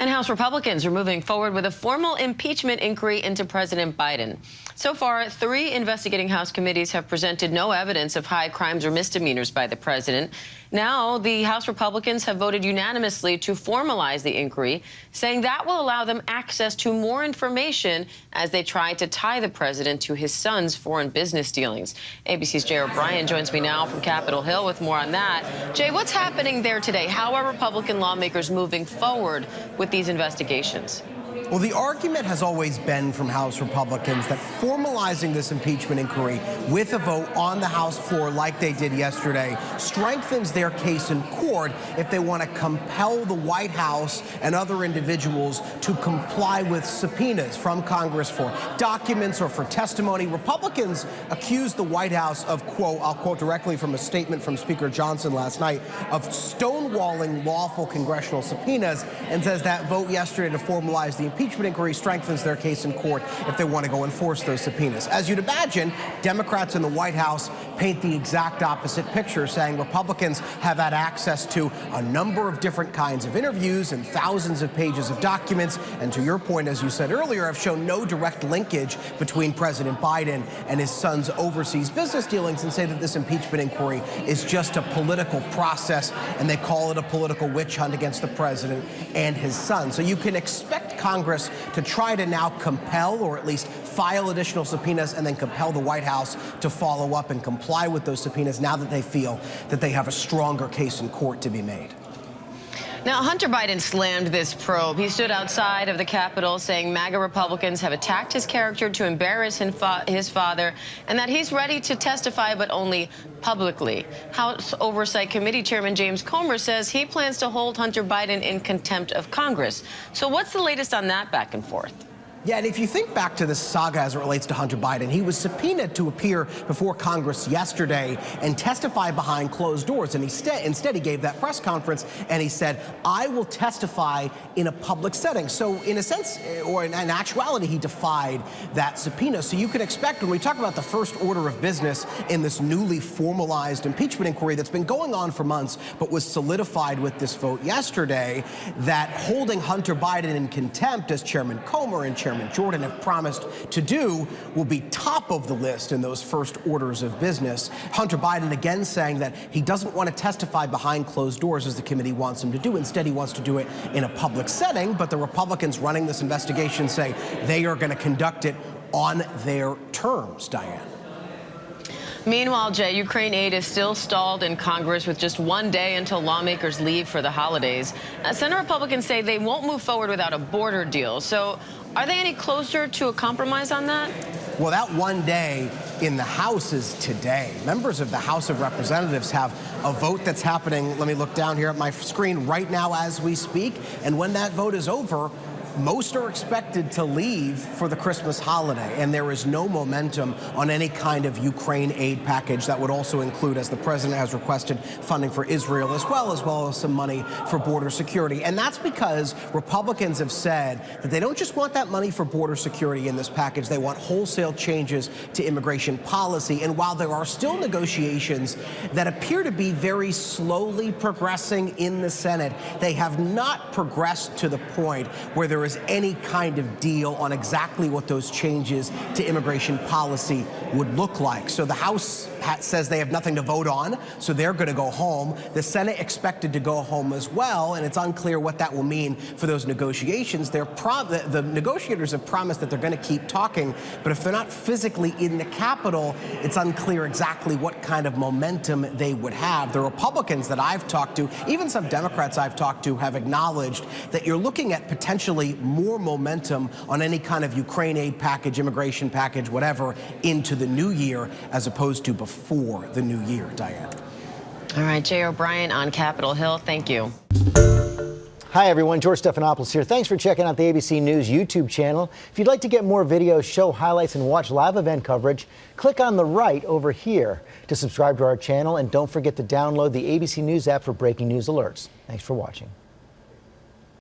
And House Republicans are moving forward with a formal impeachment inquiry into President Biden. So far, 3 investigating House committees have presented no evidence of high crimes or misdemeanors by the president. Now, the House Republicans have voted unanimously to formalize the inquiry, saying that will allow them access to more information as they try to tie the president to his son's foreign business dealings. ABC's Jay O'Brien joins me now from Capitol Hill with more on that. Jay, what's happening there today? How are Republican lawmakers moving forward with these investigations? Well, the argument has always been from House Republicans that formalizing this impeachment inquiry with a vote on the House floor like they did yesterday strengthens their case in court if they want to compel the White House and other individuals to comply with subpoenas from Congress for documents or for testimony. Republicans accused the White House of, quote, I'll quote directly from a statement from Speaker Johnson last night, of stonewalling lawful congressional subpoenas, and says that vote yesterday to formalize the impeachment inquiry strengthens their case in court if they want to go enforce those subpoenas. As you'd imagine, Democrats in the White House paint the exact opposite picture, saying Republicans have had access to a number of different kinds of interviews and thousands of pages of documents, and to your point, as you said earlier, have shown no direct linkage between President Biden and his son's overseas business dealings, and say that this impeachment inquiry is just a political process, and they call it a political witch hunt against the president and his son. So you can expect Congress to try to now compel, or at least file additional subpoenas, and then compel the White House to follow up and comply with those subpoenas now that they feel that they have a stronger case in court to be made. Now, Hunter Biden slammed this probe. He stood outside of the Capitol saying MAGA Republicans have attacked his character to embarrass his father, and that he's ready to testify, but only publicly. House Oversight Committee Chairman James Comer says he plans to hold Hunter Biden in contempt of Congress. So what's the latest on that back and forth? Yeah, and if you think back to this saga as it relates to Hunter Biden, he was subpoenaed to appear before Congress yesterday and testify behind closed doors. And instead, he gave that press conference and he said, I will testify in a public setting. So in a sense, or in actuality, he defied that subpoena. So you can expect, when we talk about the first order of business in this newly formalized impeachment inquiry that's been going on for months, but was solidified with this vote yesterday, that holding Hunter Biden in contempt, as Chairman Comer and Chairman Jordan have promised to do, will be top of the list in those first orders of business. Hunter Biden again saying that he doesn't want to testify behind closed doors as the committee wants him to do. Instead, he wants to do it in a public setting, but the Republicans running this investigation say they are going to conduct it on their terms, Diane. Meanwhile, Jay, Ukraine aid is still stalled in Congress with just 1 day until lawmakers leave for the holidays. Senate Republicans say they won't move forward without a border deal. So are they any closer to a compromise on that? Well, that 1 day in the House is today. Members of the House of Representatives have a vote that's happening. Let me look down here at my screen right now as we speak. And when that vote is over, most are expected to leave for the Christmas holiday, and there is no momentum on any kind of Ukraine aid package that would also include, as the president has requested, funding for Israel as well as some money for border security. And that's because Republicans have said that they don't just want that money for border security in this package, they want wholesale changes to immigration policy. And while there are still negotiations that appear to be very slowly progressing in the Senate, they have not progressed to the point where there is any kind of deal on exactly what those changes to immigration policy would look like. So the House says they have nothing to vote on, so they're going to go home. The Senate expected to go home as well, and it's unclear what that will mean for those negotiations. The negotiators have promised that they're going to keep talking, but if they're not physically in the Capitol, it's unclear exactly what kind of momentum they would have. The Republicans that I've talked to, even some Democrats I've talked to, have acknowledged that you're looking at potentially more momentum on any kind of Ukraine aid package, immigration package, whatever, into the new year as opposed to before the new year, Diane. All right, Jay O'Brien on Capitol Hill. Thank you. Hi, everyone. George Stephanopoulos here. Thanks for checking out the ABC News YouTube channel. If you'd like to get more videos, show highlights, and watch live event coverage, click on the right over here to subscribe to our channel. And don't forget to download the ABC News app for breaking news alerts. Thanks for watching.